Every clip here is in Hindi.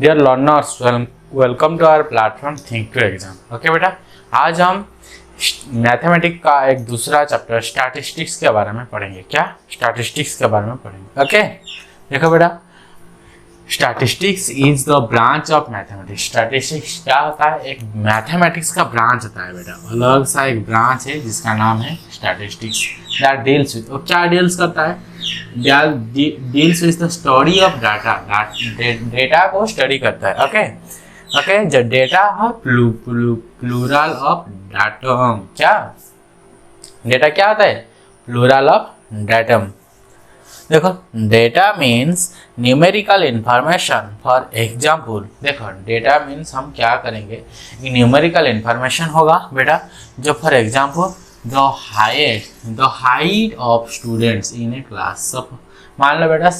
Dear learners, welcome to our platform think to exam. Okay बेटा, आज हम मैथमेटिक्स का एक दूसरा चैप्टर स्टैटिस्टिक्स के बारे में पढ़ेंगे। क्या स्टैटिस्टिक्स के बारे में पढ़ेंगे। ओके, देखो बेटा, statistics is the branch of mathematics. Statistics क्या होता है? एक मैथमेटिक्स का ब्रांच होता है बेटा, अलग सा एक ब्रांच है जिसका नाम है स्टैटिस्टिक्स। दैट डील्स विद, और क्या डील्स करता है? Deals with the study of data. Data को स्टडी करता है। ओके ओके, जो डेटा है प्लूरल ऑफ डाटम। क्या डेटा क्या होता है? Plural of datum. देखो, data means numerical information. For example, देखो डेटा मीन्स हम क्या करेंगे, न्यूमेरिकल इंफॉर्मेशन होगा बेटा, जो for example the height of students in a class. मान लो बेटा,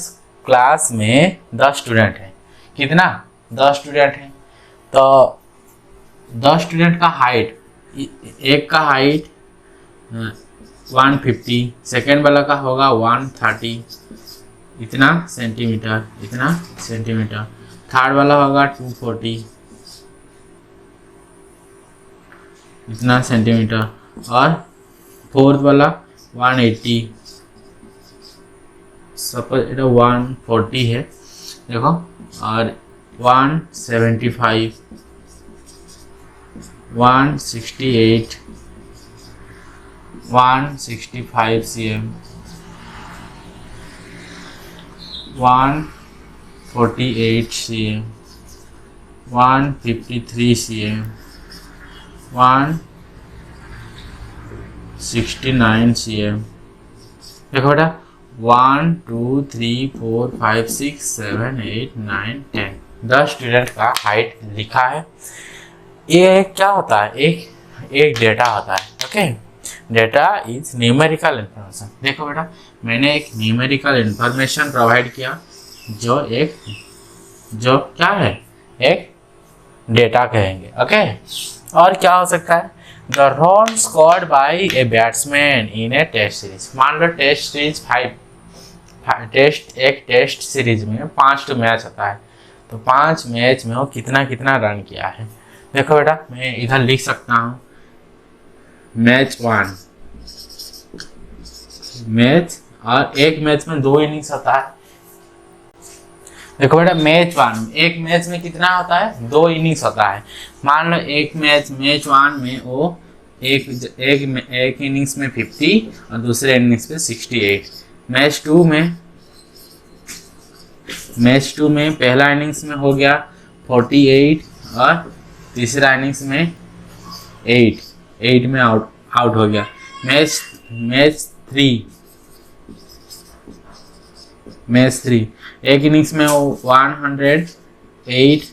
क्लास में 10 स्टूडेंट हैं। कितना? 10 स्टूडेंट हैं। तो 10 स्टूडेंट का हाइट, एक का हाइट 150, सेकेंड वाला का होगा 130, इतना सेंटीमीटर, इतना सेंटीमीटर। थर्ड वाला होगा 240, इतना सेंटीमीटर। और फोर्थ वाला 180, सपोज এটা 140 है, देखो। और 175, 168, 165 cm, 148 cm, 153 cm, 169 cm। देखो बेटा, 1 2 3 4 5 6 7 8 9 10, 10 स्टूडेंट का हाइट लिखा है। ये क्या होता है? एक डेटा होता है। Okay, data is numerical information. देखो बेटा, मैंने एक न्यूमेरिकल इंफॉर्मेशन प्रोवाइड किया, जो क्या है? एक डेटा कहेंगे। ओके, और क्या हो सकता है? The run scored by a batsman in a test series. मान लो टेस्ट सीरीज एक टेस्ट सीरीज में 5 मैच होता है, तो 5 मैच में वो कितना रन किया है। देखो बेटा, मैं इधर लिख सकता हूँ मैच 1, मैच, और एक मैच में 2 इनिंग्स होता है। देखो बेटा, मैच 1, एक मैच में कितना होता है? 2 इनिंग्स होता है। मान लो एक मैच 1 में वो एक इनिंग्स में 50 और दूसरे इनिंग्स में 68। मैच 2 में पहला इनिंग्स में हो गया 48 और तीसरा इनिंग्स में 8 में आउट हो गया। मैच 3, एक इनिंग्स में वो 108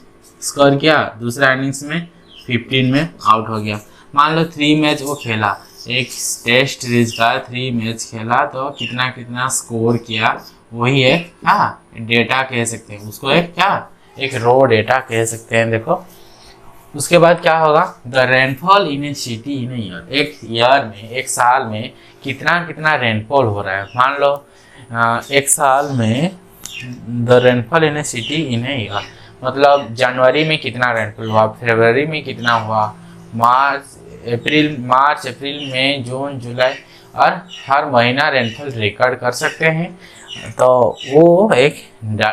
स्कोर किया, दूसरा इनिंग्स में 15 में आउट हो गया। मान लो 3 मैच वो खेला, एक टेस्ट सीरीज का 3 मैच खेला, तो कितना स्कोर किया, वही एक डेटा कह सकते हैं उसको। एक रो डेटा कह सकते हैं। देखो, उसके बाद क्या होगा? The rainfall in A city in year. एक ईयर में, एक साल में कितना रेनफॉल हो रहा है। मान लो एक साल में the rainfall in A city in a year, मतलब जनवरी में कितना रेनफॉल हुआ, फरवरी में कितना हुआ, मार्च अप्रैल, मई, जून, जुलाई, और हर महीना रेनफॉल रिकॉर्ड कर सकते हैं। तो वो एक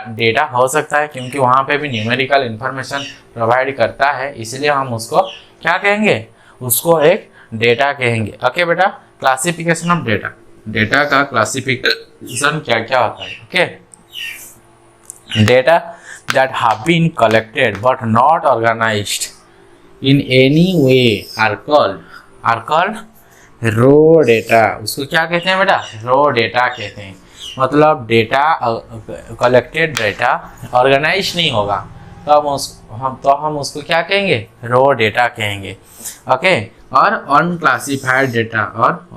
डेटा हो सकता है, क्योंकि वहाँ पे भी न्यूमेरिकल इंफॉर्मेशन प्रोवाइड करता है, इसलिए हम उसको क्या कहेंगे? उसको एक डेटा कहेंगे। ओके बेटा, क्लासिफिकेशन ऑफ डेटा का क्लासिफिकेशन क्या होता है? Okay, data that have been collected but not organised in any way are called raw data. उसको क्या कहते हैं बेटा? रो डेटा कहते हैं। मतलब डेटा कलेक्टेड डेटा ऑर्गेनाइज नहीं होगा, तो हम उसको क्या कहेंगे? रो डेटा कहेंगे। ओके, और अनक्लासिफाइड डेटा और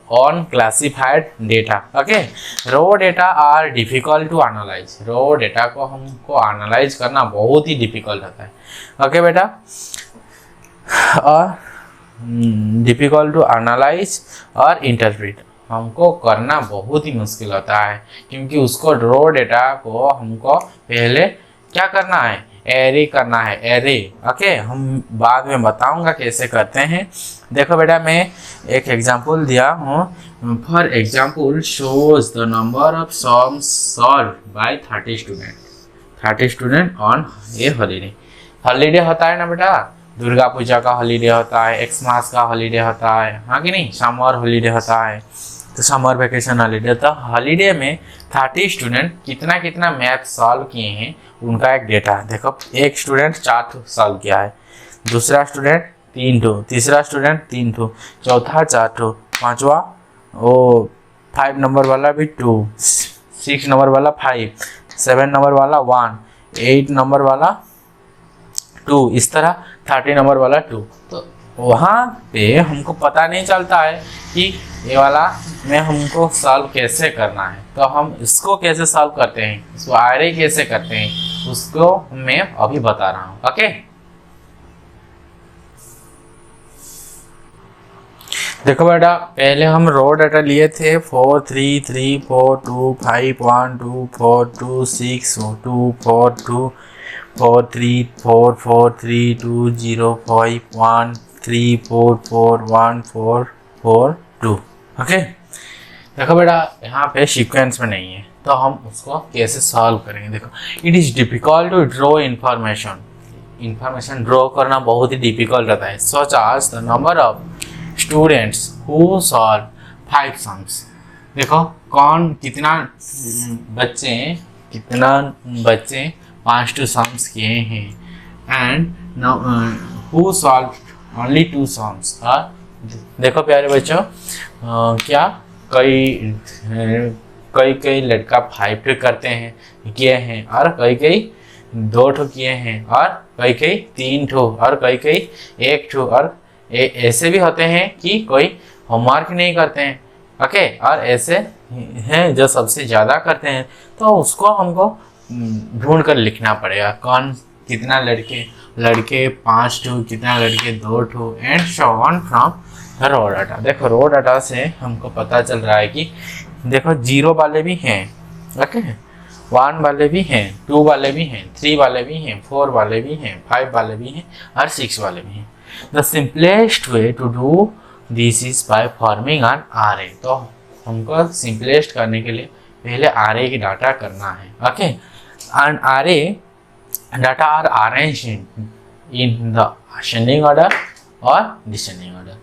unclassified data. Okay, raw data are difficult to analyse. Raw data को हमको एनालाइज करना बहुत ही डिफिकल्ट होता है। ओके बेटा, और डिफिकल्ट टू एनालाइज और इंटरप्रेट, हमको करना बहुत ही मुश्किल होता है, क्योंकि उसको रो डेटा को हमको पहले क्या करना है, एरे करना है, एरे। ओके, हम बाद में बताऊंगा कैसे करते हैं। देखो बेटा, मैं एक एग्जांपल दिया हूँ। For example, shows the number of sums solve by 30 student on A holiday. Holiday होता है ना बेटा, दुर्गा पूजा का हॉलीडे होता है, एक्समास का हॉलीडे होता है, हाँ कि नहीं, समर हॉलीडे होता है, तो समर वेकेशन हॉलीडे। तो हॉलीडे में 30 स्टूडेंट कितना कितना मैथ सॉल्व किए हैं उनका एक डेटा है। देखो, एक स्टूडेंट 4 सॉल्व किया है, दूसरा स्टूडेंट 3, तीसरा स्टूडेंट 3, चौथा 4, पांचवा वो 5 नंबर वाला भी 2, 6 नंबर वाला 5, 7 नंबर वाला 1, 8 नंबर वाला 2, इस तरह 30 नंबर वाला 2। तो वहाँ पे हमको पता नहीं चलता है कि ये वाला में हमको सॉल्व कैसे करना है। तो हम इसको कैसे सॉल्व करते हैं, इसको आरे कैसे करते हैं, उसको मैं अभी बता रहा हूँ। ओके, देखो बेटा, पहले हम रो डाटा लिए थे 4 3 3 4 2 5 1 2 4 2 6 2 4 2 4 3 4 4 3 2 0 5 1 3 4 4 1 4 4 2। ओके, देखो बेटा, यहाँ पे सीक्वेंस में नहीं है, तो हम उसको कैसे सॉल्व करेंगे। देखो, it is difficult to draw information draw करना बहुत ही डिफिकल्ट रहता है। Such as the number of students who solve 5 sums. देखो, कितना बच्चे 5 सम्स किए हैं, and who solve only 2 sums. देखो प्यारे बच्चों, क्या कई लड़का 5 करते हैं, किए हैं, और कई 2 किए हैं, और कई 3 और कई 1, और ऐसे भी होते हैं कि कोई होमवर्क नहीं करते हैं। ओके, और ऐसे हैं जो सबसे ज़्यादा करते हैं, तो उसको हमको ढूंढ कर लिखना पड़ेगा। कितना लड़के 5 कितना लड़के 2 and so on from raw data. देखो, रो डाटा से हमको पता चल रहा है कि देखो 0 वाले भी हैं, ओके, 1 वाले भी हैं, 2 वाले भी हैं, 3 वाले भी हैं, 4 वाले भी हैं, 5 वाले भी हैं, और 6 वाले भी हैं। The simplest way to do this is by forming an array. तो हमको सिंपलेस्ट करने के लिए पहले आरे की डाटा करना है। Okay, and arrayed data are arranged in the ascending order और डिसेंडिंग ऑर्डर।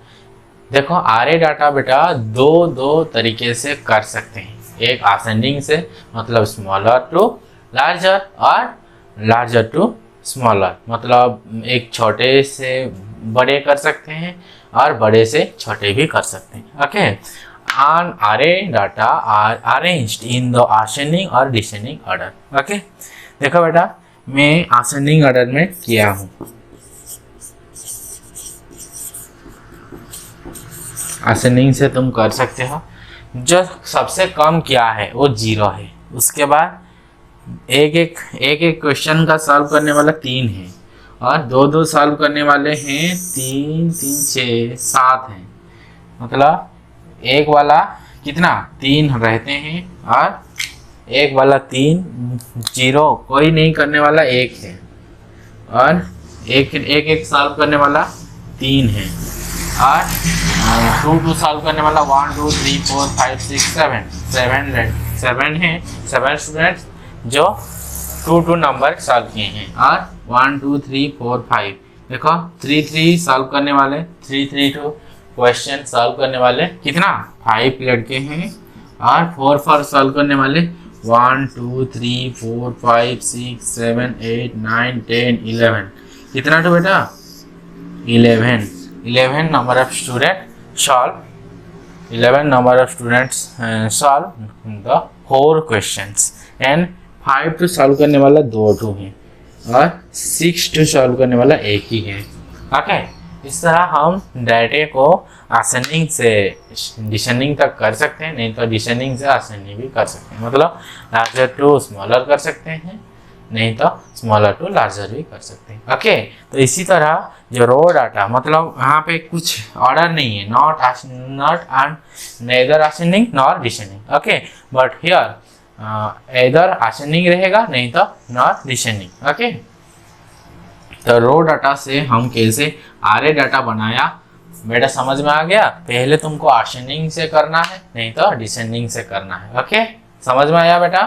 देखो, आरे डाटा बेटा दो तरीके से कर सकते हैं। एक असेंडिंग से, मतलब स्मॉलर टू लार्जर, और लार्जर टू स्मॉलर, मतलब एक छोटे से बड़े कर सकते हैं और बड़े से छोटे भी कर सकते हैं। Okay, and arrayed data are arranged in the ascending और डिसेंडिंग ऑर्डर। ओके, देखो बेटा, मैं असेंडिंग ऑर्डर में किया हूँ। असेंडिंग से तुम कर सकते हो। जो सबसे कम किया है वो 0 है, उसके बाद एक क्वेश्चन का सॉल्व करने वाला 3 है, और 2 सॉल्व करने वाले हैं 3 3 6 7 हैं, मतलब एक वाला कितना 3 रहते हैं, और एक वाला 3 0 कोई नहीं करने वाला 1 है, और एक सॉल्व करने वाला 3 है, और 2 सॉल्व करने वाला 1 2 3 4 5 6 7 है। 7 स्टूडेंट्स जो 2 नंबर सॉल्व किए हैं, और 1 2 3 4 5। देखो, 3 सॉल्व करने वाले 3 2 क्वेश्चन सॉल्व करने वाले कितना 5 लड़के हैं, और 4 सॉल्व करने वाले 1 2 3 4 5 6 7 8 9 10 11। कितना तो बेटा 11 number of students solve 11 number of students solve the 4 questions, and 5 to solve करने वाला 2 हैं, और 6 to solve करने वाला 1 ही है। ओके, इस तरह हम डाटे को असेंडिंग से डिसेंडिंग तक कर सकते हैं, नहीं तो डिसेंडिंग से असेंडिंग भी कर सकते हैं, मतलब लार्जर टू स्मॉलर कर सकते हैं, नहीं तो स्मॉलर टू लार्जर भी कर सकते हैं। ओके, तो इसी तरह जो रो डाटा, मतलब यहाँ पे कुछ ऑर्डर नहीं है, not and neither ascending nor descending. Okay, but here इधर असेंडिंग रहेगा, नहीं तो नॉट डिसेंडिंग। ओके, तो रो डाटा से हम कैसे आरे डाटा बनाया बेटा समझ में आ गया। पहले तुमको असेंडिंग से करना है, नहीं तो डिसेंडिंग से करना है। ओके, समझ में आया बेटा।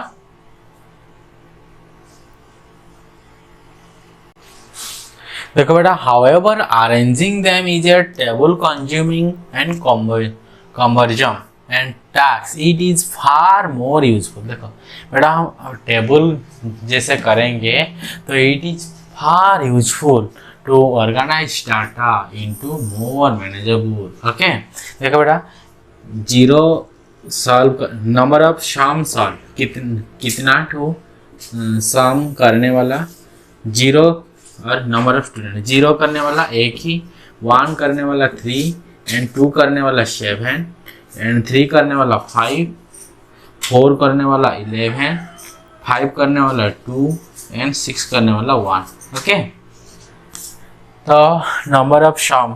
देखो बेटा, however arranging them is a table consuming and conversion and tax it is far more useful. देखो बेटा, हम टेबल जैसे करेंगे तो it is far useful to organize data into more manageable. Okay, देखो बेटा, zero solve number of sum solve कितना टू सम करने वाला जीरो, और नंबर ऑफ स्टूडेंट जीरो करने वाला एक ही, 1 करने वाला 3 एंड 2 करने वाला 7 एंड 3 करने वाला 5, 4 करने वाला 11, 5 करने वाला 2 एंड 6 करने वाला 1। ओके, तो नंबर ऑफ सम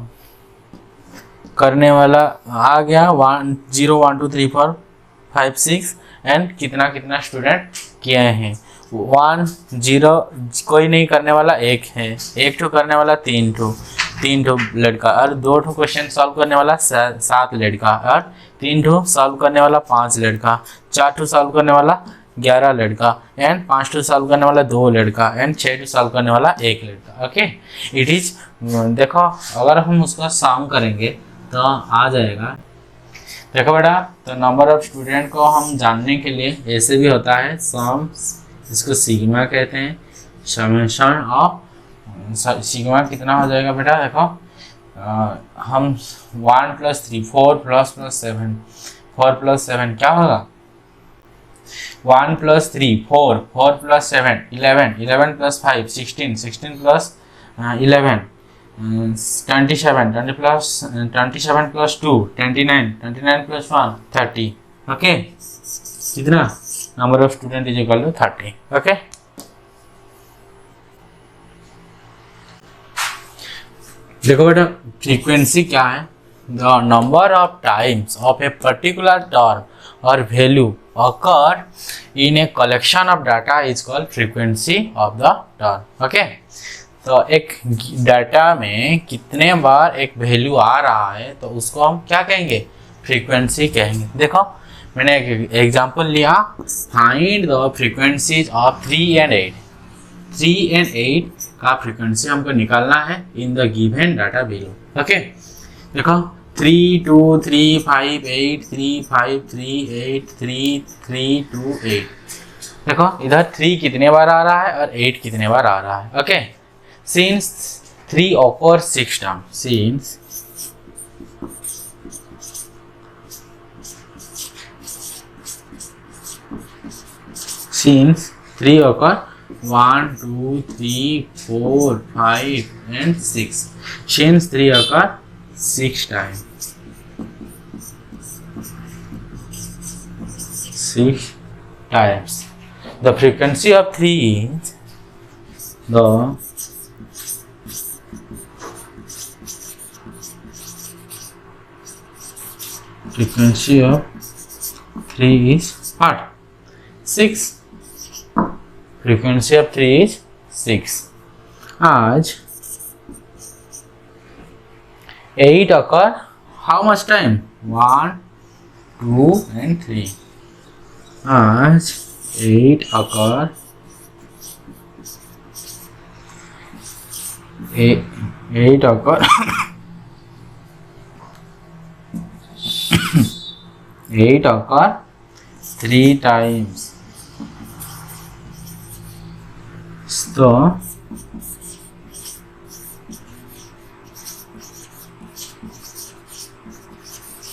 करने वाला आ गया 1 0 1 2 3 4 5 6 एंड कितना कितना स्टूडेंट किए हैं 1 0, कोई नहीं करने वाला एक है, 1 ठो करने वाला 3 ठो लड़का, और 2 ठो क्वेश्चन सॉल्व करने वाला 7 लड़का, और 3 ठो सॉल्व करने वाला 5 लड़का, 4 ठो सॉल्व करने वाला 11 लड़का, एंड 5 ठो सॉल्व करने वाला 2 लड़का, एंड 6 ठो सॉल्व करने वाला 1 लड़का। ओके, इट इज, देखो अगर हम उसका सम करेंगे तो आ जाएगा। देखो बेटा, तो नंबर ऑफ स्टूडेंट को हम जानने के लिए ऐसे भी होता है सम, इसको सिग्मा कहते हैं, समेशन ऑफ सिग्मा कितना हो जाएगा बेटा। देखो हम 1 + 3 4 + 7 4 + 7 क्या होगा, 1 + 3 4 4 + 7 11 11 + 5 16 16 + 11 27 27 + 2 29 29 + 1 30। ओके, कितना number of student is equal to 30। Okay, देखो बेटा, फ्रीक्वेंसी क्या है, the number of times of a particular term और value occur in a collection of data is called frequency of the term. Okay, तो एक डाटा में कितने बार एक वैल्यू आ रहा है तो उसको हम क्या कहेंगे, फ्रीक्वेंसी कहेंगे। देखो मैंने एक एग्जांपल लिया, find the frequencies of 3 and 8। 3 and 8 का फ्रीक्वेंसी हमको निकालना है in the given data below. Okay, देखो 3 2 3 5 8 3 5 3 8 3 3 2 8। देखो इधर 3 कितने बार आ रहा है और 8 कितने बार आ रहा है। Okay, since 3 occur 6 times, since 3 occur 1 2 3 4 5 and 6, since 3 occur 6 times, 6 times, the frequency of 3 is the frequency of 3 is what? 6. Frequency of 3 is 6. As 8 occur how much time? 1 2 and 3. As 8 occur 8 occur 8 occur 3 times. So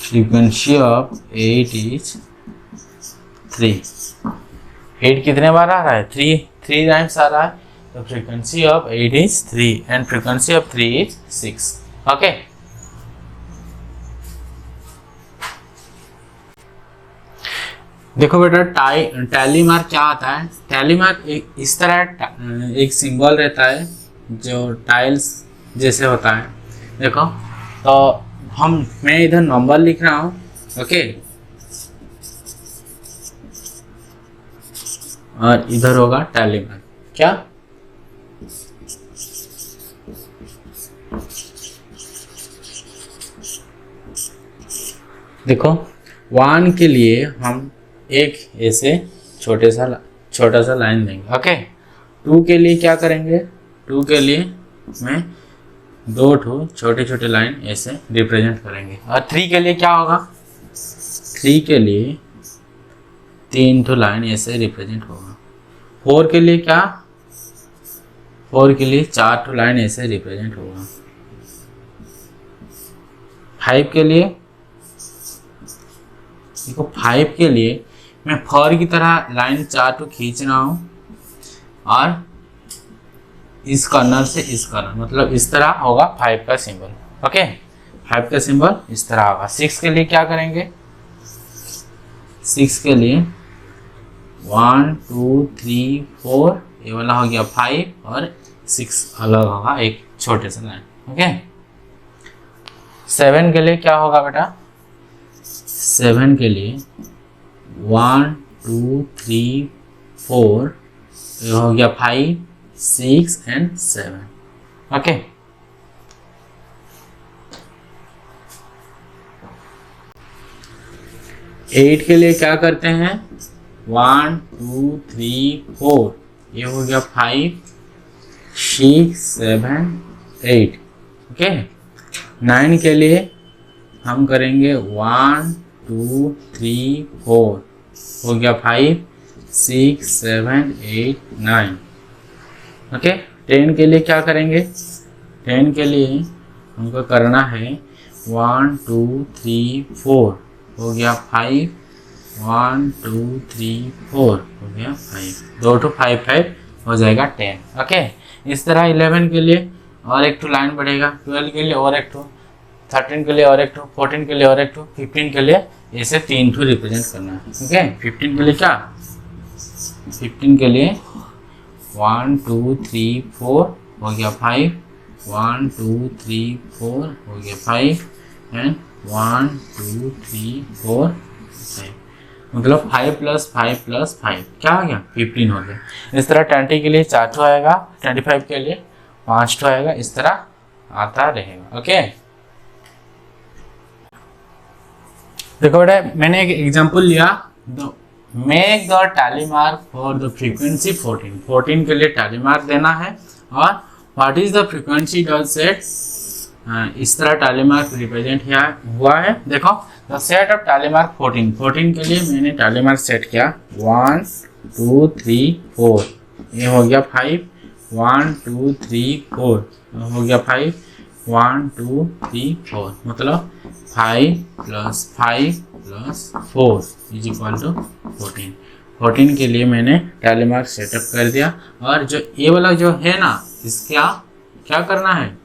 frequency of 8 is 3. 8 कितने बार आ रहा है? 3 टाइम्स आ रहा है, तो frequency of 8 is 3 and frequency of 3 is 6. Okay, देखो बेटा, टैली मार्क क्या होता है। टैली मार्क इस तरह एक सिंबल रहता है जो टाइल्स जैसे होता है। देखो तो मैं इधर नंबर लिख रहा हूँ। ओके, और इधर होगा टैली मार्क। क्या देखो 1 के लिए हम एक ऐसे छोटा सा लाइन देंगे। ओके 2 के लिए क्या करेंगे, 2 के लिए मैं 2 छोटे छोटे लाइन ऐसे रिप्रेजेंट करेंगे। और 3 के लिए क्या होगा, 3 के लिए 3 लाइन ऐसे रिप्रेजेंट होगा। 4 के लिए क्या, 4 के लिए 4 लाइन ऐसे रिप्रेजेंट होगा। 5 के लिए देखो 5 के लिए मैं 4 की तरह लाइन 4 खींच रहा हूँ और इस कॉर्नर से इस कॉर्नर, मतलब इस तरह होगा 5 का सिंबल। ओके 5 का सिंबल इस तरह होगा। 6 के लिए क्या करेंगे, 6 के लिए 1 2 3 4 ये वाला हो गया 5 और 6 अलग होगा एक छोटे से लाइन। ओके 7 के लिए क्या होगा बेटा, 7 के लिए 1 2 3 4 ये हो गया 5 6 एंड 7। ओके 8 के लिए क्या करते हैं, 1 2 3 4 ये हो गया 5 6 7 8। ओके 9 के लिए हम करेंगे 1 2 3 4 हो गया 5 6 7 8 9। ओके 10 के लिए क्या करेंगे, 10 के लिए हमको करना है 1 2 3 4 हो गया 5 1 2 3 4 हो गया 5, 2 5 5 हो जाएगा 10। ओके इस तरह 11 के लिए और एक लाइन बढ़ेगा, 12 के लिए और एक 13 के लिए और एक 14 के लिए और एक 15 के लिए ऐसे 3 रिप्रेजेंट करना है। ओके 15 के लिए क्या, 15 के लिए 1 2 3 4 हो गया 5 1 2 3 4 हो गया 5 एंड 1 2 3 4 5, मतलब 5 + 5 + 5 क्या हो गया 15 हो गया। इस तरह 20 के लिए 4 आएगा, 25 के लिए 5 आएगा, इस तरह आता रहेगा। ओके देखो बेटा मैंने एक एग्जांपल लिया, make the tally mark for the frequency 14। 14 के लिए टैली मार्क देना है और what is the frequency does set, इस तरह टैली मार्क रिप्रेजेंट हुआ है। देखो the set of tally mark 14, 14 के लिए मैंने टैली मार्क सेट किया 1 2 3 4 ये हो गया 5 1 2 3 4 हो गया 5 1 2 3 4, मतलब 5 + 5 + 4 इज इक्वल टू 14। 14 के लिए मैंने टैली मार्क सेटअप कर दिया और जो ये वाला जो है ना इसका क्या करना है,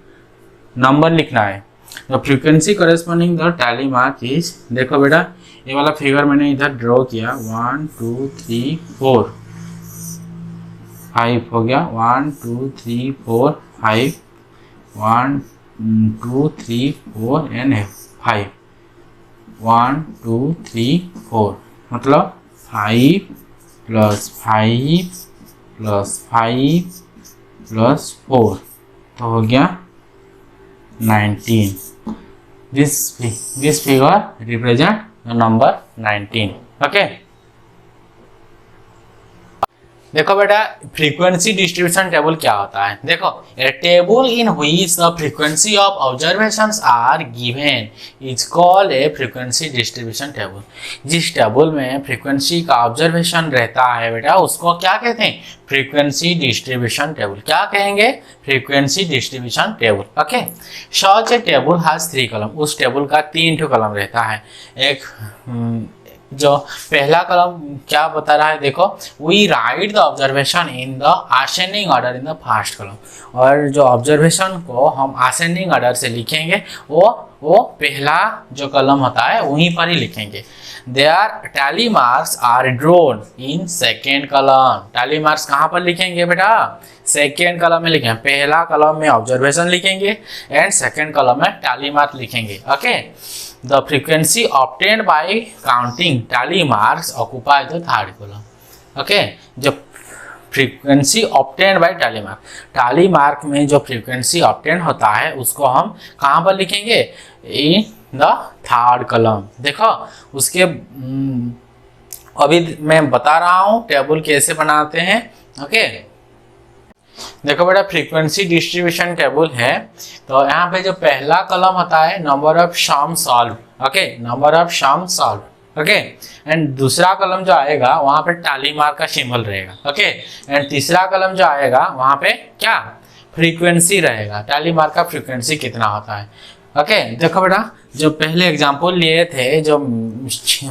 नंबर लिखना है। The frequency corresponding the tally mark is, देखो बेटा ये वाला फिगर मैंने इधर ड्रॉ किया 1 2 3 4 5 हो गया 1 2 3 4 5 1 2 3 4 एंड 5 1 2 3 4, मतलब 5 + 5 + 5 + 4 तो हो गया 19। This figure represent the number 19। Okay देखो बेटा फ्रीक्वेंसी डिस्ट्रीब्यूशन टेबल क्या होता है, देखो a table in which the frequency of observations are given is called a frequency distribution table. जिस टेबल में फ्रीक्वेंसी का ऑब्जर्वेशन रहता है बेटा उसको क्या कहते हैं, फ्रीक्वेंसी डिस्ट्रीब्यूशन टेबल। क्या कहेंगे, frequency distribution table. Okay such A table has 3 column, उस टेबल का 3 रहता है। एक जो पहला कॉलम क्या बता रहा है, देखो we write the observation in the ascending order in the first column, और जो ऑब्जर्वेशन को हम असेंडिंग ऑर्डर से लिखेंगे वो पहला जो कॉलम होता है वहीं पर ही लिखेंगे। There tally marks are drawn in second column. Tally marks कहाँ पर लिखेंगे बेटा, सेकेंड कॉलम में लिखेंगे। पहला कॉलम में ऑब्जर्वेशन लिखेंगे एंड सेकेंड कॉलम में टैली मार्क लिखेंगे। Okay the frequency obtained by counting tally marks occupy the third column. Okay, जो frequency obtained by tally mark, tally mark में जो फ्रीक्वेंसी ऑब्टेन होता है उसको हम कहाँ पर लिखेंगे, इन द थर्ड कॉलम। देखो उसके अभी मैं बता रहा हूँ टेबल कैसे बनाते हैं। ओके, देखो बेटा फ्रीक्वेंसी डिस्ट्रीब्यूशन टेबल है, तो यहाँ पे जो पहला कॉलम होता है number of sum solve, okay, number of sum solve, okay, and दूसरा कॉलम जो आएगा वहां पे टैली मार्क का सिंबल रहेगा, ओके, एंड तीसरा कॉलम जो आएगा वहां पे क्या, फ्रीक्वेंसी रहेगा, टैली मार्क का फ्रीक्वेंसी कितना होता है। ओके, देखो बेटा जो पहले एग्जांपल लिए थे, जो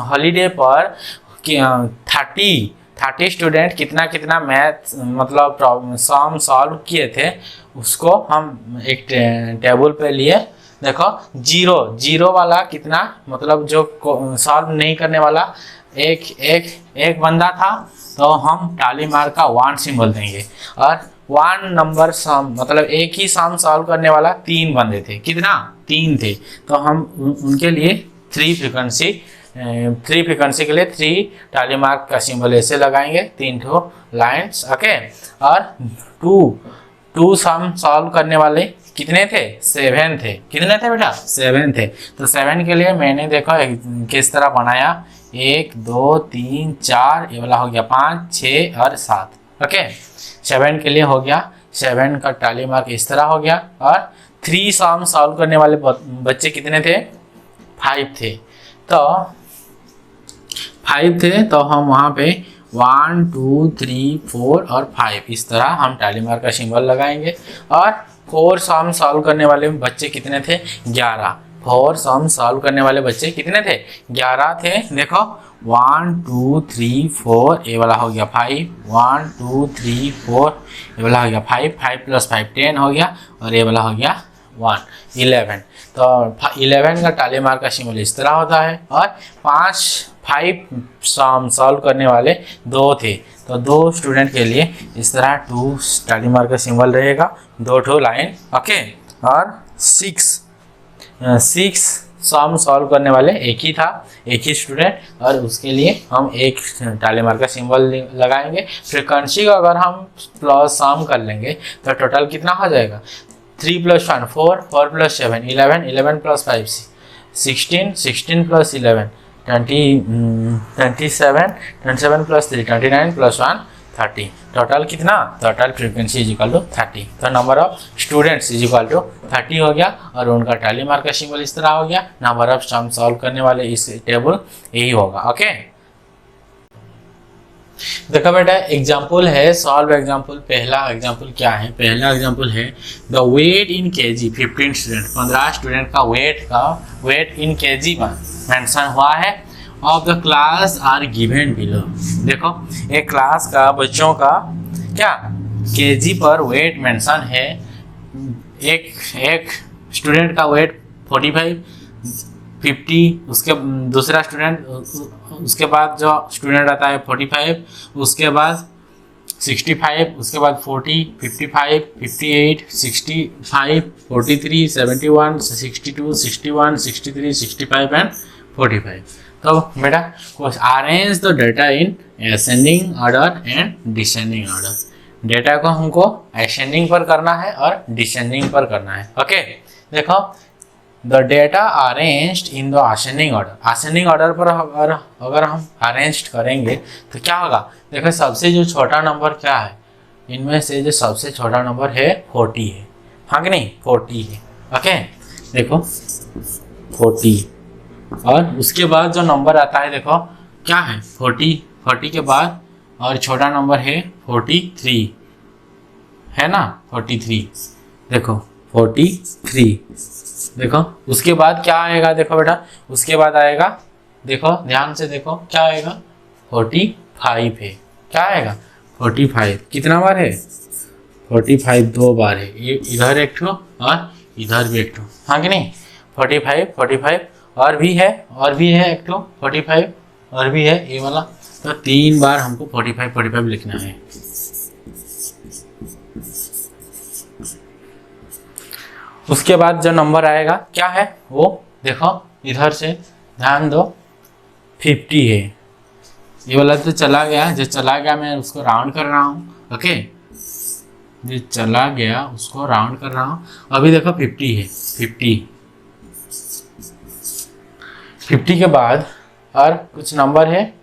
हॉलीडे पर 30 स्टूडेंट कितना कितना मैथ मतलब सम सॉल्व किए थे, उसको हम एक टेबल पे लिए। देखो जीरो वाला कितना मतलब जो सॉल्व नहीं करने वाला एक बंदा था, तो हम टैली मार्क का 1 सिंबल देंगे, और 1 नंबर सम मतलब एक ही सम सॉल्व करने वाला 3 बंदे थे, कितना 3 थे, तो हम उनके लिए 3 फ्रीक्वेंसी के लिए 3 टैली मार्क का सिंबल ऐसे लगाएंगे, 3 ठो लाइन्स, ओके, और 2 सम सॉल्व करने वाले कितने थे, 7 थे, कितने थे बेटा 7 थे, तो 7 के लिए मैंने देखो किस तरह बनाया, 1 2 3 4, ये वाला हो गया 5 6 और 7, ओके, 7 के लिए हो गया, 7 का टैली मार्क इस तरह हो गया, और 3 सम सॉल्व करने वाले बच्चे कितने थे, 5 थे, तो 5 थे, तो हम वहाँ पे 1 2 3 4 और 5 इस तरह हम टैली मार्क का सिंबल लगाएंगे, और 4 सम सॉल्व करने वाले बच्चे कितने थे, 11, 4 सम सॉल्व करने वाले बच्चे कितने थे, 11 थे। देखो 1 2 3 4, ये वाला हो गया 5, 1 2 3 4, ये वाला हो गया 5, 5 + 5 10 हो गया, और ये वाला हो गया 1 11, तो 11 का टैली मार्क का सिंबल इस तरह होता है, और 5 सम सॉल्व करने वाले 2 थे, तो 2 स्टूडेंट के लिए इस तरह 2 टैली मार्क का सिंबल रहेगा, 2 ठो लाइन, ओके, और 6 सम सॉल्व करने वाले एक ही था, एक ही स्टूडेंट, और उसके लिए हम एक टैली मार्क का सिंबल लगाएंगे। फ्रीक्वेंसी को अगर हम प्लस सम कर लेंगे तो टोटल कितना हो जाएगा, 3 + 1 4, 4 + 7 11, 11 + 5 16, 16 + 11 27, 27 + 3 29 + 1 30, टोटल कितना, टोटल फ्रीक्वेंसी = 30, तो नंबर ऑफ स्टूडेंट्स = 30 हो गया, और उनका टैली मार्क का सिंबल इस तरह हो गया, नंबर ऑफ सम सॉल्व करने वाले इस टेबल यही होगा। ओके, देखो बेटा एग्जाम्पल है, सॉल्व एग्जाम्पल। पहला एग्जाम्पल क्या है, पहला एग्जाम्पल है the weight in kg 15 student, 15 student का वेट इन केजी में मेंशन हुआ है, of the class are given below. देखो एक क्लास का बच्चों का क्या केजी पर वेट मेंशन है, एक स्टूडेंट का वेट 45 50, उसके दूसरा स्टूडेंट, उसके बाद जो स्टूडेंट आता है 45, उसके बाद 65, उसके बाद 40 55 58 65 43 71 62 61 63 65 एंड 45। तो बेटा arrange the data in ascending order and descending order. Data को हमको असेंडिंग पर करना है और डिसेंडिंग पर करना है। ओके, देखो the data arranged in the ascending order. Ascending order पर अगर हम अरेंज करेंगे तो क्या होगा, देखो सबसे जो छोटा नंबर क्या है, इनमें से जो सबसे छोटा नंबर है 40 है, हाँ कि नहीं 40 है। ओके, देखो 40, और उसके बाद जो नंबर आता है देखो क्या है 40 के बाद और छोटा नंबर है 43, है ना 43, देखो 43, देखो उसके बाद क्या आएगा, देखो बेटा उसके बाद आएगा, देखो ध्यान से देखो क्या आएगा 45 है, क्या आएगा 45, कितना बार है 45 2 बार है, ये इधर एक ठो और इधर भी एक ठो, हाँ कि नहीं 45 और भी है एक ठो 45 और भी है ये वाला, तो 3 बार हमको 45 लिखना है। उसके बाद जो नंबर आएगा क्या है वो देखो इधर से ध्यान दो 50 है, ये वाला तो चला गया, जो चला गया मैं उसको राउंड कर रहा हूँ। ओके, जो चला गया उसको राउंड कर रहा हूँ। अभी देखो 50 है, 50 के बाद और कुछ नंबर है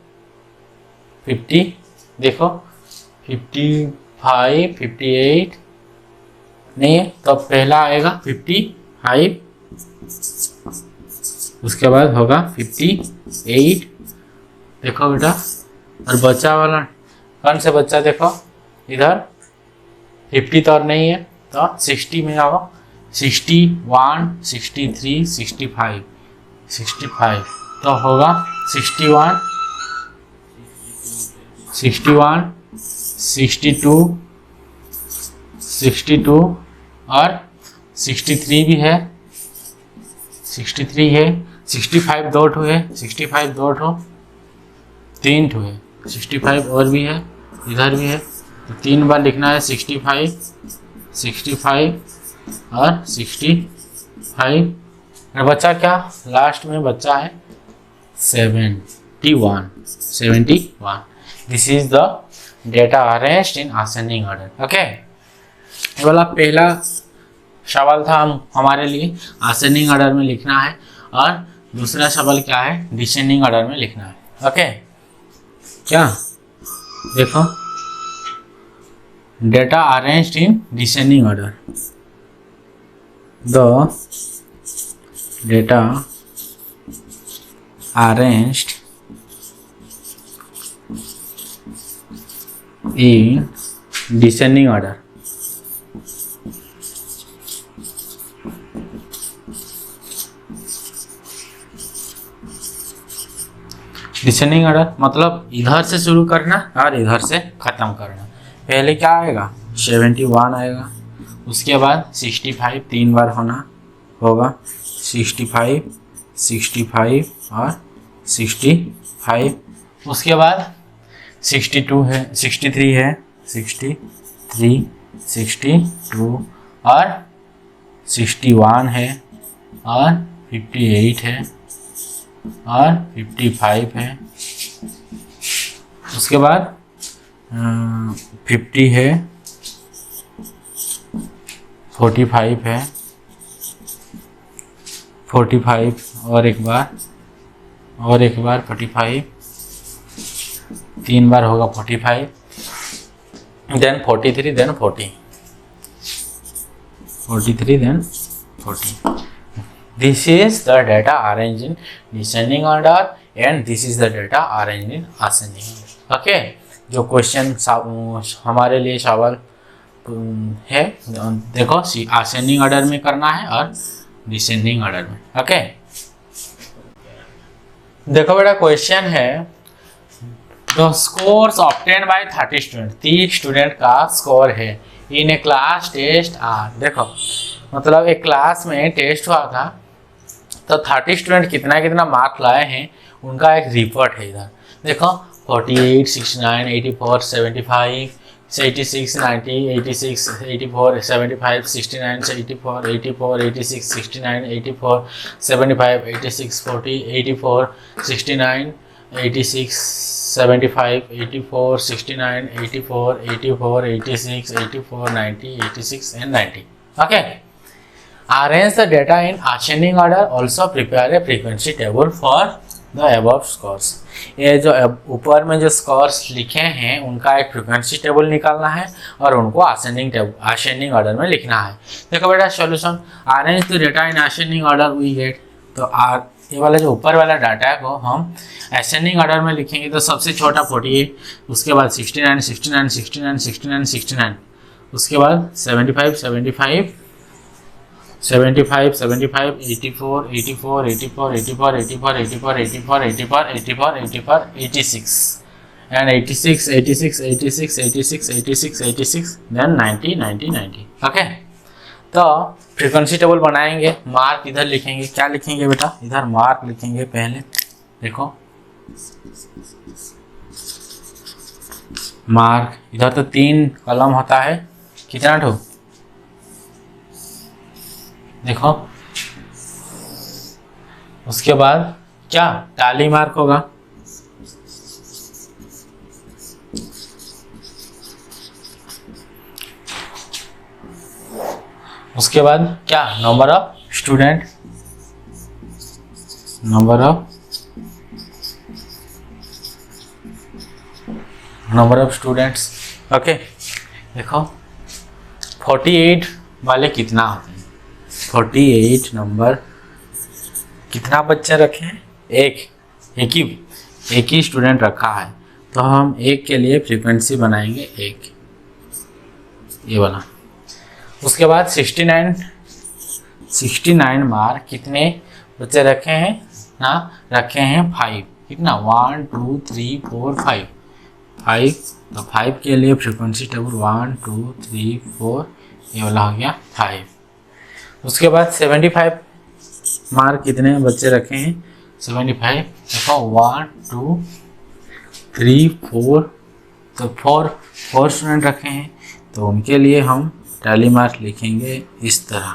50, देखो 55, 58 नहीं है, तो पहला आएगा 55, उसके बाद होगा 58। देखो बेटा, और बच्चा वाला कौन से बच्चा, देखो इधर 50 तो और नहीं है, तो 60 में आओ, 61, 63, 65 तो होगा 61, 62 और 63 भी है, 63 है, 65 दो ठो है, 65 दो ठो, 3 ठो है, 65 और भी है, इधर भी है, तो 3 बार लिखना है 65 और 65। और बच्चा क्या, लास्ट में बच्चा है 71। This is the data arranged in ascending order. Okay, ये वाला पहला सवाल था हमारे लिए, असेंडिंग ऑर्डर में लिखना है, और दूसरा सवाल क्या है, डिसेंडिंग ऑर्डर में लिखना है। ओके, क्या देखो, data arranged in descending order, the data arranged in descending order। Descending order मतलब इधर से शुरू करना और इधर से ख़त्म करना। पहले क्या आएगा, 71 आएगा, उसके बाद 65 3 बार होगा 65 और 65, उसके बाद 62 है, 63 है, 62 और 61 है, और 58 है, और 55 है, उसके बाद 50 है, 45 है, 45 और एक बार 45, 3 बार होगा 45, then 43, then 40, 43, then 40। This is the data arranged in descending order and this is the data arranged in ascending order। Okay, जो क्वेश्चन हमारे लिए सवाल है, देखो असेंडिंग ऑर्डर में करना है और डिसेंडिंग ऑर्डर में। ओके, देखो बेटा क्वेश्चन है, the scores obtained by 30 student, 30 student का स्कोर है इन ए क्लास टेस्ट आर। देखो मतलब एक क्लास में टेस्ट हुआ था, तो 30 स्टूडेंट कितना मार्क लाए हैं उनका एक रिपोर्ट है। इधर देखो 48, 69, 84, 75, 86, 90, 86, 84, 75, 69, 84, 84, 86, 69, 84, 75, 86, 40, 84, 69, 86, 75, 84, 69, 84, 84, 86, 84, 90, 86 and 90। Okay, arrange the data in ascending order, also prepare a frequency table for the above scores। ये जो ऊपर में जो स्कोर्स लिखे हैं उनका एक फ्रीक्वेंसी टेबल निकालना है और उनको असेंडिंग ऑर्डर में लिखना है। देखो बेटा solution, arrange the data in ascending order we get, तो ये वाला जो ऊपर वाला डाटा को हम असेंडिंग ऑर्डर में लिखेंगे, तो सबसे छोटा 48, उसके बाद 69, 69, 69, 69, 69, उसके बाद 75, 75, 75, 75, 84, 84, 84, 84, 84, 84, 84, 84, 84, 84, 86 and 86, 86, 86, 86, 86, 86, then 90, 90, 90। ओके, तो फ्रीक्वेंसी टेबल बनाएंगे, मार्क इधर लिखेंगे, क्या लिखेंगे बेटा, इधर मार्क लिखेंगे पहले। देखो मार्क, इधर तो 3 कलम होता है, कितना ठो, देखो उसके बाद क्या टाली मार्क होगा, उसके बाद क्या, number of student, number of students. Okay, देखो 48 वाले कितना होते हैं, 48 नंबर कितना बच्चे रखे हैं, एक ही स्टूडेंट रखा है, तो हम एक के लिए फ्रीक्वेंसी बनाएंगे एक, ये वाला। उसके बाद 69 बार कितने बच्चे रखे हैं ना, रखे हैं 5, कितना 1 2 3 4 5, तो 5 के लिए फ्रीक्वेंसी टेबल 1 2 3 4, ये वाला हो गया 5। उसके बाद 75 मार्क कितने बच्चे रखे हैं, 75, देखो 1 2 3 4, तो 4 स्टूडेंट रखे हैं, तो उनके लिए हम टैली मार्क लिखेंगे इस तरह।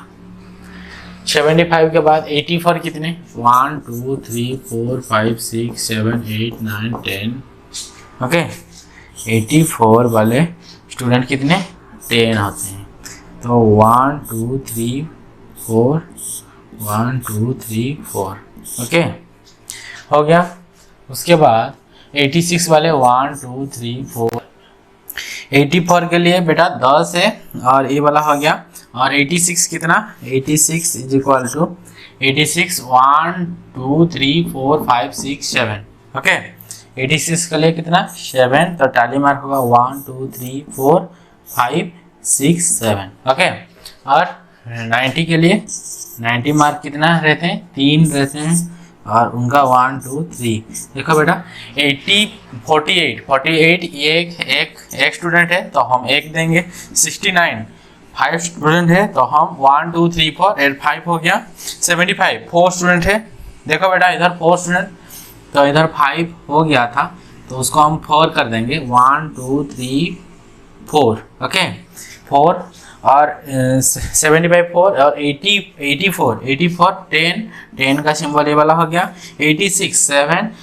75 के बाद 84 कितने, 1 2 3 4 5 6 7 8 9 10, ओके 84 वाले स्टूडेंट कितने 10 होते हैं, तो 1 2 3 4 1 2 3 4, ओके हो गया। उसके बाद 86 वाले 1 2 3 4, 84 के लिए बेटा 10 है और ये वाला हो गया, और 86 कितना, 86 इज इक्वल टू 86 1 2 3 4 5 6 7, ओके 86 के लिए कितना 7, तो टैली मार्क होगा 1 2 3 4 5 6 7, ओके। और 90 के लिए 90 मार्क कितना रहते हैं, 3 रहते हैं, और उनका 1 2 3, देखो बेटा 48 एक स्टूडेंट है तो हम एक देंगे, 69 5 स्टूडेंट है तो हम 1 2 3 4 8 5 हो गया। 75 4 स्टूडेंट है, देखो बेटा इधर 4 स्टूडेंट, तो इधर 5 हो गया था, तो उसको हम 4 कर देंगे, 1 2 3 4, ओके 4, और 75 4 और 84 10 का सिंबल ये वाला हो गया, 86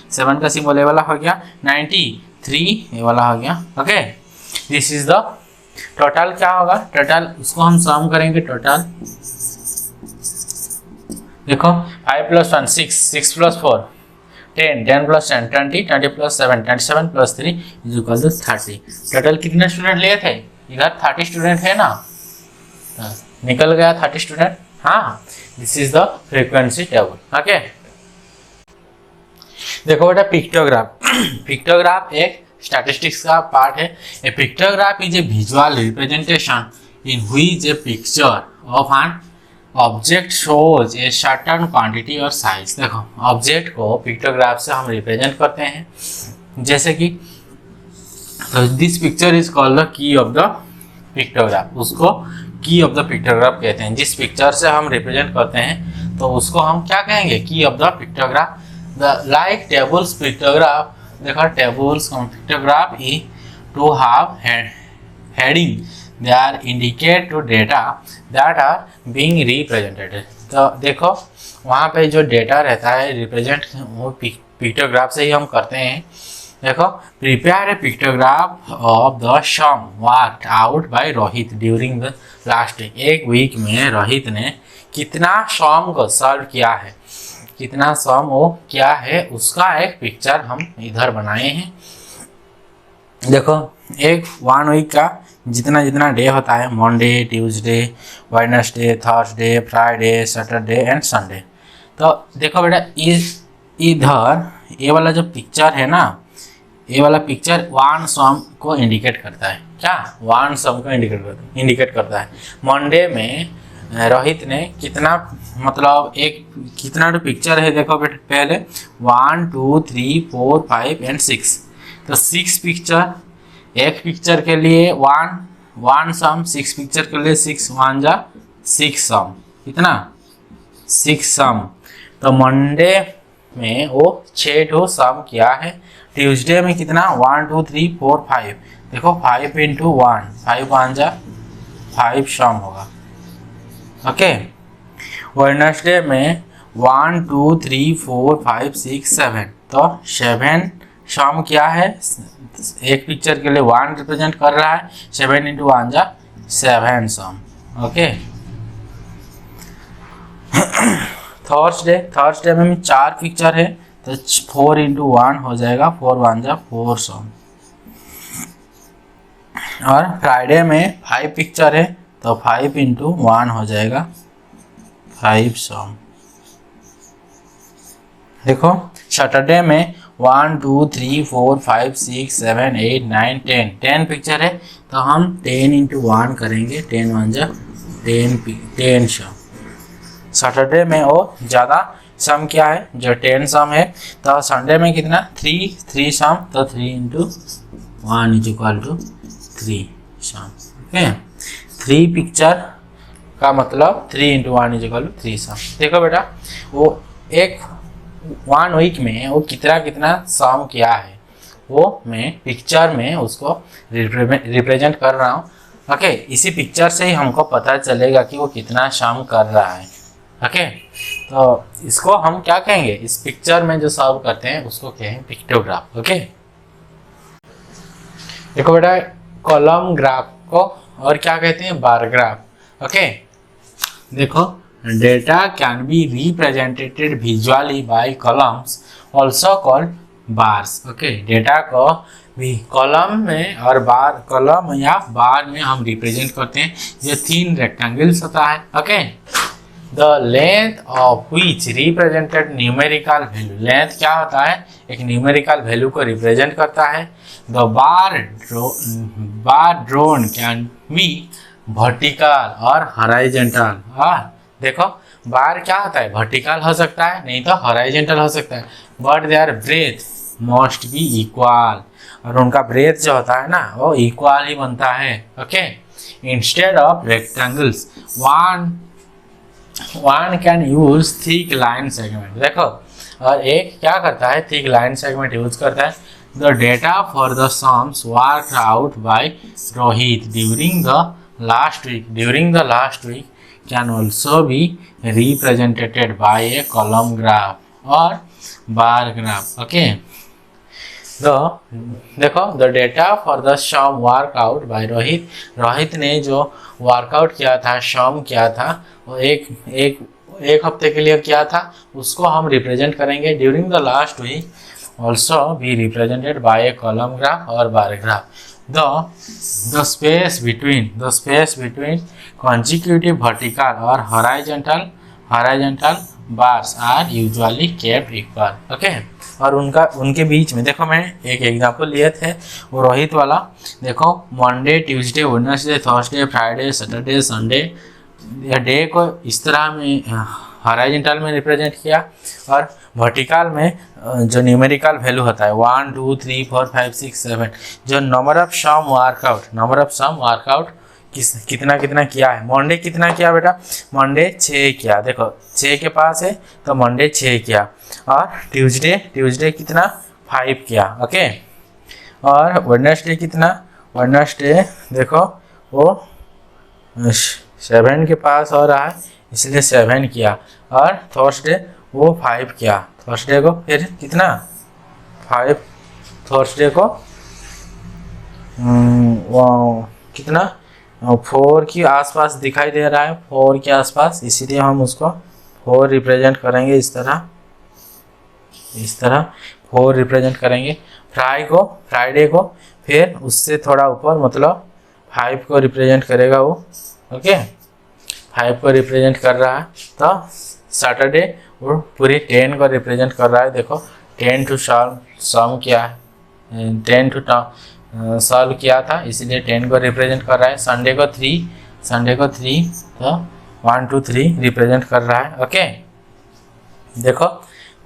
7 का सिंबल ये वाला हो गया, 93 ये वाला हो गया, okay. This is the total, क्या होगा टोटल, उसको हम सम करेंगे टोटल, देखो 5 + 1 6 + 4 10 + 10 20 + 7 27 + 3 इज इक्वल टू 30। टोटल कितने स्टूडेंट लिए थे, इधर 30 स्टूडेंट है ना, निकल गया 30 स्टूडेंट, हाँ this is the frequency table, okay. देखो बेटा पिक्टोग्राफ एक स्टैटिस्टिक्स का पार्ट है। A pictograph is a visual representation in which a picture of an object shows a certain quantity और साइज। देखो ऑब्जेक्ट को पिक्टोग्राफ से हम रिप्रेजेंट करते हैं, जैसे कि this picture is called the key of the pictograph, उसको की ऑफ द पिक्टोग्राफ कहते हैं। जिस पिक्चर से हम रिप्रेजेंट करते हैं तो उसको हम क्या कहेंगे, key of the pictograph. The like tables pictograph, देखो टेबल्स पिक्टोग्राफ ई too have heading, they are indicate to data that are being represented. तो देखो वहाँ पे जो डेटा रहता है रिप्रेजेंट, वो पिक्टोग्राफ से ही हम करते हैं। देखो prepare a pictograph of the sum worked out by Rohit during the last week. एक वीक में रोहित ने कितना सम को सॉल्व किया है, कितना सम वो क्या है, उसका एक पिक्चर हम इधर बनाए हैं। देखो एक 1 वीक का जितना डे होता है, Monday Tuesday Wednesday Thursday Friday Saturday and Sunday. तो देखो बेटा इधर ये वाला जो पिक्चर है ना, ये वाला पिक्चर 1 सम को इंडिकेट करता है। क्या 1 सम को इंडिकेट करता है। मंडे में रोहित ने कितना, मतलब एक कितना तो पिक्चर है, देखो बेटा पहले 1 2 3 4 5 एंड 6, तो 6 पिक्चर, एक पिक्चर के लिए 1 सम, 6 पिक्चर के लिए 6 1 जा 6 सम, कितना 6 सम। तो मंडे में वो 6 सम किया है। ट्यूसडे में कितना 1 2 3 4 5, देखो 5 × 1 5 1 जा 5 सम होगा, ओके। वेडनेसडे में 1 2 3 4 5 6 7, तो 7 सम क्या है, एक पिक्चर के लिए 1 रिप्रेजेंट कर रहा है, 7 × 1 जा 7 सम, ओके। थर्सडे में 4 पिक्चर है तो 4 × 1 हो जाएगा, 4 1 जा 4 सम। और फ्राइडे में 5 पिक्चर है तो 5 × 1 हो जाएगा 5 सम। देखो सैटरडे में 1 2 3 4 5 6 7 8 9 10 पिक्चर है तो हम 10 × 1 करेंगे, 10 1 जा 10 सम। सैटरडे में वो ज़्यादा सम क्या है, जो 10 सम है। तो संडे में कितना 3 सम, तो 3 × 1 = 3 सम। ओके, 3 पिक्चर का मतलब 3 × 1 = 3 सम। देखो बेटा वो एक 1 वीक में वो कितना सम किया है वो मैं पिक्चर में उसको रिप्रेजेंट कर रहा हूँ। ओके, इसी पिक्चर से ही हमको पता चलेगा कि वो कितना सम कर रहा है। ओके, तो इसको हम क्या कहेंगे, इस पिक्चर में जो सॉल्व करते हैं उसको कहेंगे पिक्टोग्राफ। ओके, देखो बेटा कॉलम ग्राफ को और क्या कहते हैं, बार ग्राफ। ओके, देखो data can be represented visually by columns also called bars. Okay, data को भी कॉलम में और बार, कॉलम या बार में हम रिप्रेजेंट करते हैं। ये 3 रेक्टेंगल्स होता है। Okay, the length of which represented numerical value, length क्या होता है, एक न्यूमेरिकल वैल्यू को रिप्रेजेंट करता है। The bar drone can be vertical और हॉरिजॉन्टल। देखो बार क्या होता है, वर्टिकल हो सकता है, नहीं तो हॉरिजॉन्टल हो सकता है, but their breadth must be equal, और उनका ब्रेथ जो होता है ना वो इक्वल ही बनता है। Okay, instead of rectangles one can use thick line segment. देखो और एक क्या करता है, थिक लाइन सेगमेंट यूज करता है। The data for the sums work out by Rohit during the last week can also be represented by a column graph और बार ग्राफ। ओके, देखो the data for the sum workout by Rohit ने जो वर्कआउट किया था, सम किया था, वो एक हफ्ते के लिए किया था, उसको हम रिप्रेजेंट करेंगे during the last week also be represented by a column graph और bar graph. The space between consecutive vertical और horizontal bars are usually kept equal। Okay, और उनके बीच में देखो मैं एक एग्जांपल लिए थे वो रोहित वाला। देखो Monday Tuesday Wednesday Thursday Friday Saturday Sunday, day को इस तरह में हॉरिजॉन्टल में रिप्रेजेंट किया, और वर्टिकल में जो न्यूमेरिकल वैल्यू होता है 1 2 3 4 5 6 7, जो नंबर ऑफ सम वर्कआउट कितना किया है। मंडे कितना किया बेटा, मंडे 6 किया, देखो 6 के पास है तो मंडे 6 किया, और ट्यूसडे कितना 5 किया। ओके, और वेडनेसडे कितना, वेडनेसडे देखो वो 7 के पास हो रहा है इसलिए 7 किया, और थर्सडे वो 5 किया, थर्सडे को फिर कितना 5, थर्सडे को कितना 4 के आसपास दिखाई दे रहा है, 4 के आसपास, इसीलिए हम उसको 4 रिप्रेजेंट करेंगे। इस तरह 4 रिप्रेजेंट करेंगे। फ्राइडे को फिर उससे थोड़ा ऊपर मतलब 5 को रिप्रेजेंट करेगा वो। ओके, 5 को रिप्रेजेंट कर रहा है। तो सैटरडे वो पूरी 10 को रिप्रेजेंट कर रहा है। देखो 10 टू सम किया है, 10 टू सॉल्व किया था इसलिए 10 को रिप्रेजेंट कर रहा है। संडे को 3 तो 1 2 3 रिप्रेजेंट कर रहा है। ओके, देखो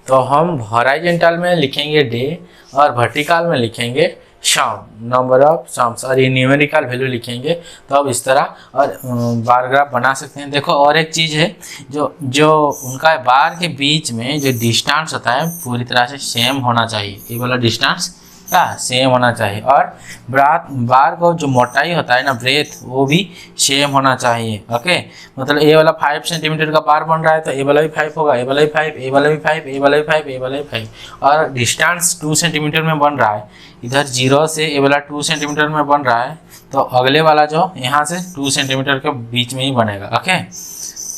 तो हम हॉरिजॉन्टल में लिखेंगे डे और वर्टिकल में लिखेंगे सम, नंबर ऑफ सम्स, और ये न्यूमेरिकल वैल्यू लिखेंगे। तो अब इस तरह और बार ग्राफ बना सकते हैं। देखो और एक चीज़ है जो उनका बार के बीच में जो डिस्टेंस होता है पूरी तरह से सेम होना चाहिए, ये वाला डिस्टेंस क्या सेम होना चाहिए, और बार को जो मोटाई होता है ना ब्रेथ वो भी सेम होना चाहिए। ओके, मतलब ये वाला 5 सेंटीमीटर का बार बन रहा है तो ये वाला भी 5 होगा, ये वाला भी 5, ये वाला भी 5, ये वाला भी 5, ये वाला भी 5, और डिस्टेंस 2 सेंटीमीटर में बन रहा है। इधर 0 से ये वाला 2 सेंटीमीटर में बन रहा है तो अगले वाला जो यहाँ से 2 सेंटीमीटर के बीच में ही बनेगा। ओके,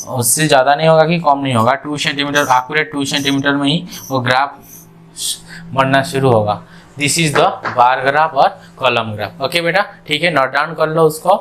उससे ज़्यादा नहीं होगा कि कम नहीं होगा, 2 सेंटीमीटर एक्यूरेट 2 सेंटीमीटर में ही वो ग्राफ बनना शुरू होगा। This is the bar graph और कॉलम ग्राफ। ओके बेटा, ठीक है, नोट डाउन कर लो उसको।